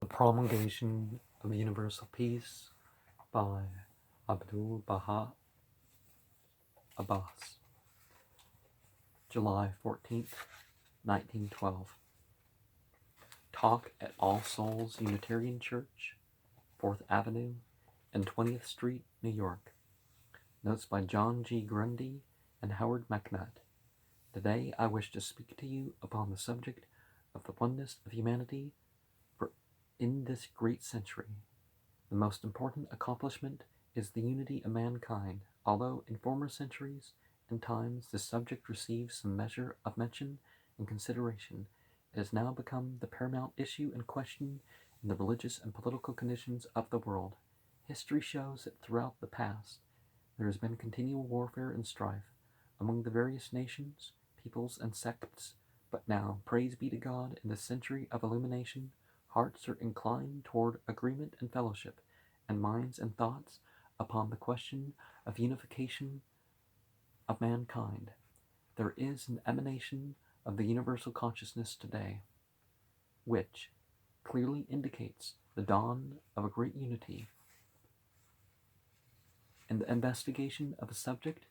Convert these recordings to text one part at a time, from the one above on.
The Promulgation of Universal Peace by Abdul Baha Abbas, July 14th, 1912. Talk at All Souls Unitarian Church, 4th Avenue and 20th Street, New York. Notes by John G. Grundy and Howard MacNutt. Today I wish to speak to you upon the subject of the oneness of humanity in this great century. The most important accomplishment is the unity of mankind, although in former centuries and times this subject received some measure of mention and consideration. It has now become the paramount issue and question in the religious and political conditions of the world. History shows that throughout the past there has been continual warfare and strife among the various nations, peoples, and sects, but now, praise be to God, in this century of illumination, hearts are inclined toward agreement and fellowship, and minds and thoughts upon the question of unification of mankind. There is an emanation of the universal consciousness today, which clearly indicates the dawn of a great unity. In the investigation of a subject,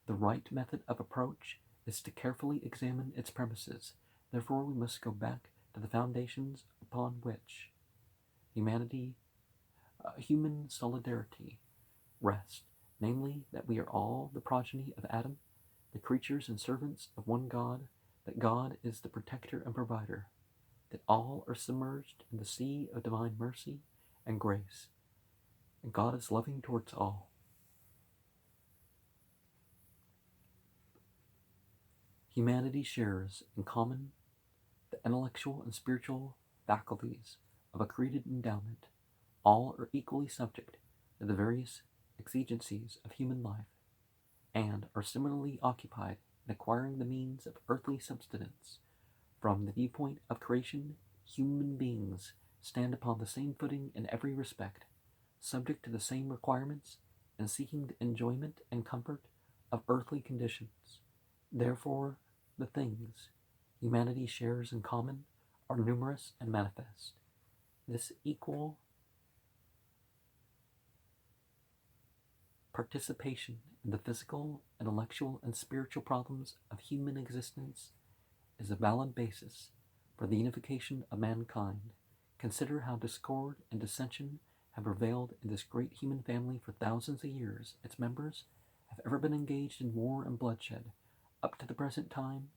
the right method of approach is to carefully examine its premises. Therefore, we must go back to the foundations upon which human solidarity rests, namely that we are all the progeny of Adam, the creatures and servants of one God, that God is the protector and provider, that all are submerged in the sea of divine mercy and grace, and God is loving towards all. Humanity shares in common the intellectual and spiritual faculties of a created endowment. All are equally subject to the various exigencies of human life, and are similarly occupied in acquiring the means of earthly subsistence. From the viewpoint of creation, human beings stand upon the same footing in every respect, subject to the same requirements, and seeking the enjoyment and comfort of earthly conditions. Therefore, the things humanity shares in common are numerous and manifest. This equal participation in the physical, intellectual, and spiritual problems of human existence is a valid basis for the unification of mankind. Consider how discord and dissension have prevailed in this great human family for thousands of years. Its members have ever been engaged in war and bloodshed. Up to the present time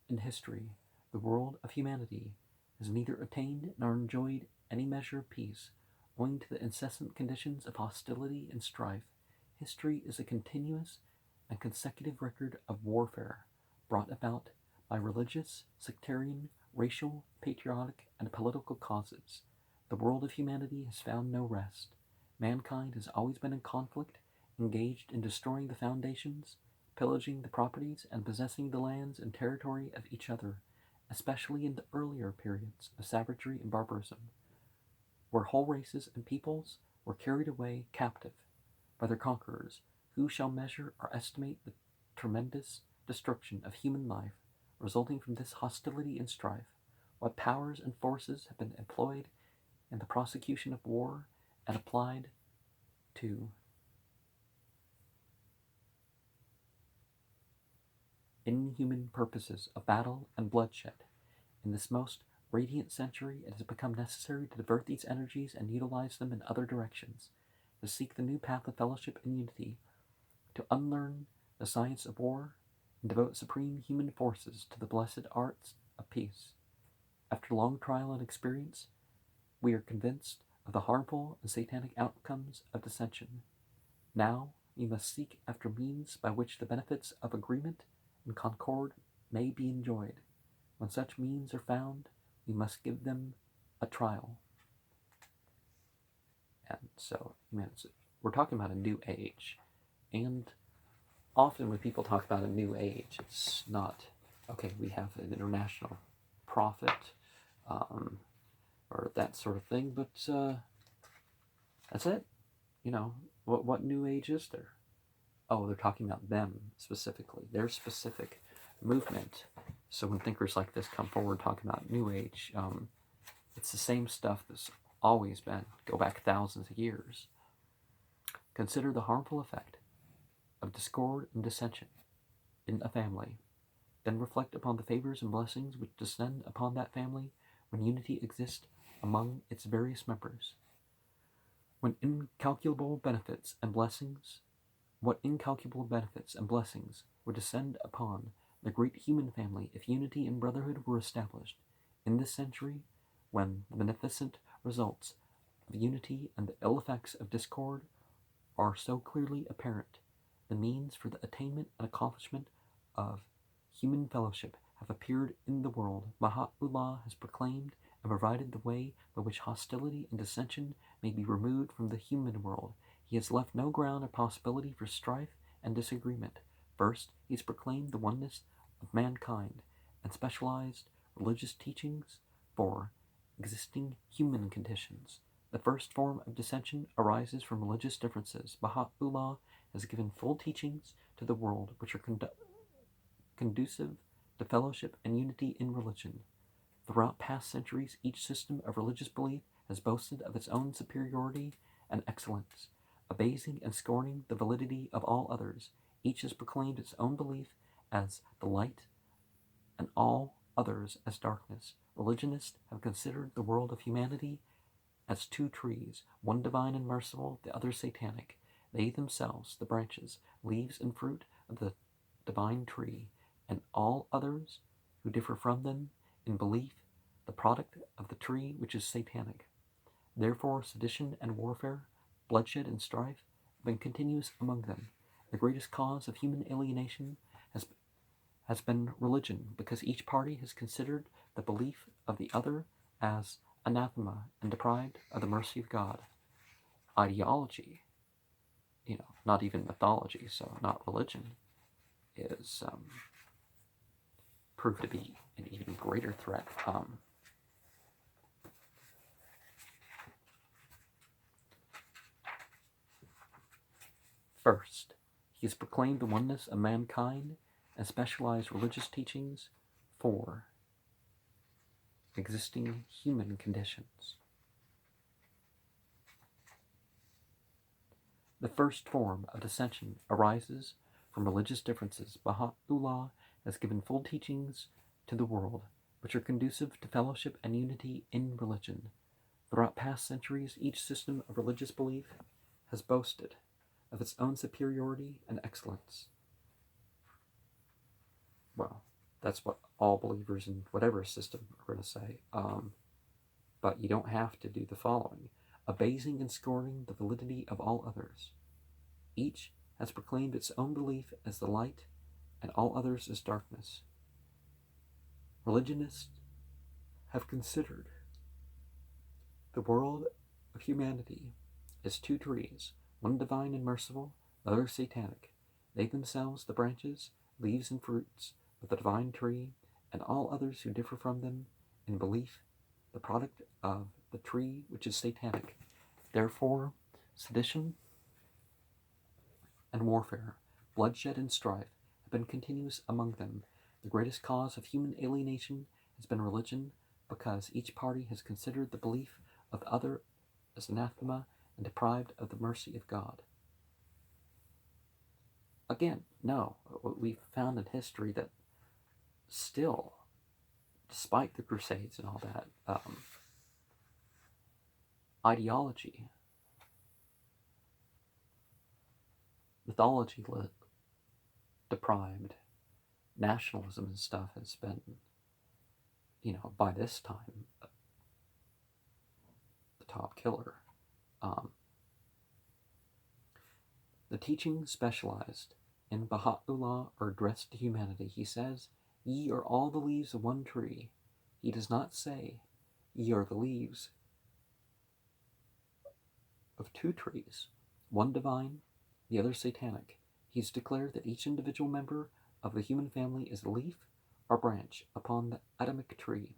in history, the world of humanity has neither attained nor enjoyed any measure of peace, owing to the incessant conditions of hostility and strife. History is a continuous and consecutive record of warfare brought about by religious, sectarian, racial, patriotic, and political causes. The world of humanity has found no rest. Mankind has always been in conflict, engaged in destroying the foundations, pillaging the properties, and possessing the lands and territory of each other, especially in the earlier periods of savagery and barbarism, where whole races and peoples were carried away captive by their conquerors. Who shall measure or estimate the tremendous destruction of human life resulting from this hostility and strife? What powers and forces have been employed in the prosecution of war and applied to inhuman purposes of battle and bloodshed. In this most radiant century, it has become necessary to divert these energies and utilize them in other directions, to seek the new path of fellowship and unity, to unlearn the science of war, and devote supreme human forces to the blessed arts of peace. After long trial and experience, we are convinced of the harmful and satanic outcomes of dissension. Now we must seek after means by which the benefits of agreement and concord may be enjoyed. When such means are found, we must give them a trial. And so, we're talking about a new age. And often when people talk about a new age, it's not, okay, we have an international prophet, or that sort of thing, but that's it. What new age is there? Oh, they're talking about them specifically, their specific movement. So when thinkers like this come forward talking about New Age, It's the same stuff that's always been, go back thousands of years. Consider the harmful effect of discord and dissension in a family. Then reflect upon the favors and blessings which descend upon that family when unity exists among its various members. What incalculable benefits and blessings would descend upon the great human family if unity and brotherhood were established in this century, when the beneficent results of unity and the ill effects of discord are so clearly apparent. The means for the attainment and accomplishment of human fellowship have appeared in the world. Baha'u'llah has proclaimed and provided the way by which hostility and dissension may be removed from the human world. He has left no ground or possibility for strife and disagreement. First, he has proclaimed the oneness of mankind and specialized religious teachings for existing human conditions. The first form of dissension arises from religious differences. Baha'u'llah has given full teachings to the world which are conducive to fellowship and unity in religion. Throughout past centuries, each system of religious belief has boasted of its own superiority and excellence, abasing and scorning the validity of all others. Each has proclaimed its own belief as the light and all others as darkness. Religionists have considered the world of humanity as two trees, one divine and merciful, the other satanic. They themselves, the branches, leaves, and fruit of the divine tree, and all others who differ from them in belief, the product of the tree which is satanic. Therefore, sedition and warfare, bloodshed and strife have been continuous among them. The greatest cause of human alienation has been religion, because each party has considered the belief of the other as anathema and deprived of the mercy of God. Ideology, not even mythology, so not religion, is proved to be an even greater threat. First, he has proclaimed the oneness of mankind and specialized religious teachings for existing human conditions. The first form of dissension arises from religious differences. Baha'u'llah has given full teachings to the world which are conducive to fellowship and unity in religion. Throughout past centuries, each system of religious belief has boasted of its own superiority and excellence. Well, that's what all believers in whatever system are going to say. But you don't have to do the following: abasing and scorning the validity of all others. Each has proclaimed its own belief as the light, and all others as darkness. Religionists have considered the world of humanity as two trees, one divine and merciful, the other satanic. They themselves, the branches, leaves, and fruits of the divine tree, and all others who differ from them in belief, the product of the tree which is satanic. Therefore, sedition and warfare, bloodshed and strife have been continuous among them. The greatest cause of human alienation has been religion, because each party has considered the belief of the other as anathema and deprived of the mercy of God. Again, no, we've found in history that still, despite the Crusades and all that, ideology, mythology deprived, nationalism and stuff has been, by this time, the top killer. The teachings specialized in Baha'u'llah are addressed to humanity. He says, "Ye are all the leaves of one tree." He does not say, "Ye are the leaves of two trees, one divine, the other satanic." He's declared that each individual member of the human family is a leaf or branch upon the Adamic tree,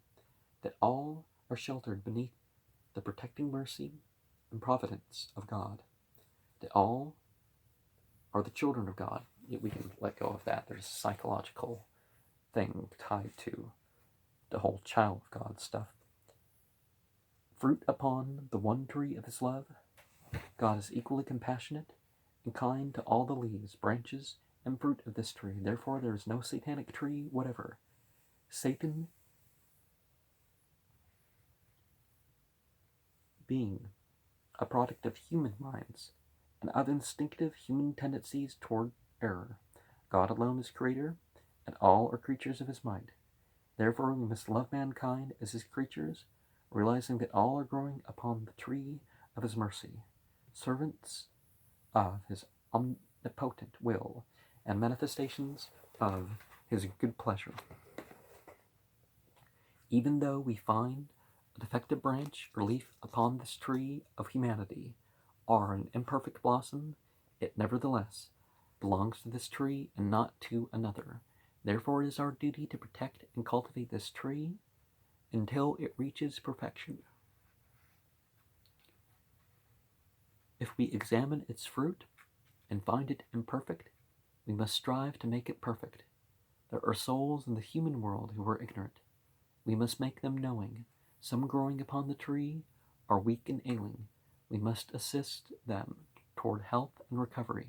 that all are sheltered beneath the protecting mercy and providence of God, that all are the children of God. We can let go of that. There's a psychological thing tied to the whole child of God stuff. fruit upon the one tree of his love. God is equally compassionate and kind to all the leaves, branches, and fruit of this tree. Therefore, there is no satanic tree whatever. Satan, being a product of human minds and of instinctive human tendencies toward error, God alone is creator, and all are creatures of his mind. Therefore, we must love mankind as his creatures, realizing that all are growing upon the tree of his mercy, servants of his omnipotent will, and manifestations of his good pleasure. Even though we find a defective branch or leaf upon this tree of humanity, or an imperfect blossom, it nevertheless belongs to this tree and not to another. Therefore, it is our duty to protect and cultivate this tree until it reaches perfection. If we examine its fruit and find it imperfect, we must strive to make it perfect. There are souls in the human world who are ignorant. We must make them knowing. Some growing upon the tree are weak and ailing. We must assist them toward health and recovery.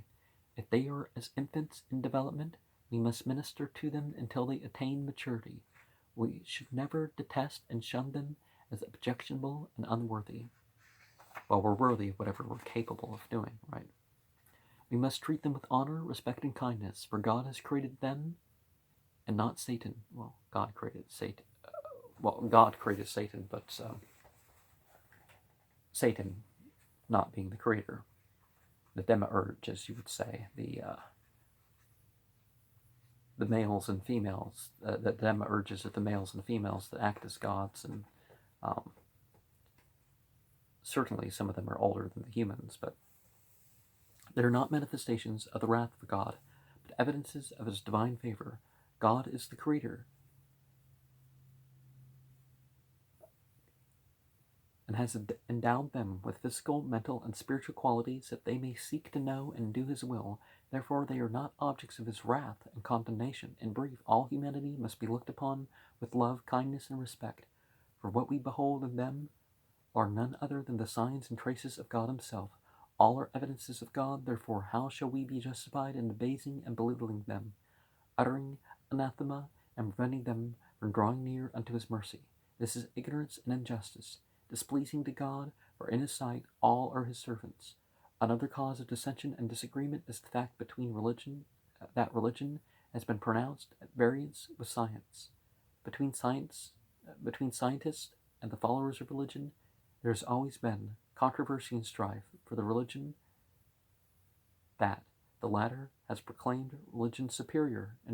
If they are as infants in development, we must minister to them until they attain maturity. We should never detest and shun them as objectionable and unworthy. Well, we're worthy of whatever we're capable of doing, right? We must treat them with honor, respect, and kindness, for God has created them and not Satan. Well, God created Satan. God created Satan, but Satan not being the creator. The demiurge, as you would say, the males and females, the demiurges are the males and females that act as gods, and certainly some of them are older than the humans, but they're not manifestations of the wrath of God, but evidences of his divine favor. God is the creator and has endowed them with physical, mental, and spiritual qualities that they may seek to know and do his will. Therefore, they are not objects of his wrath and condemnation. In brief, all humanity must be looked upon with love, kindness, and respect, for what we behold in them are none other than the signs and traces of God himself. All are evidences of God, therefore how shall we be justified in abasing and belittling them, uttering anathema, and preventing them from drawing near unto his mercy? This is ignorance and injustice, displeasing to God, for in his sight all are his servants. Another cause of dissension and disagreement is the fact that religion has been pronounced at variance with science. Between scientists and the followers of religion, there has always been controversy and strife for the religion that the latter has proclaimed religion superior and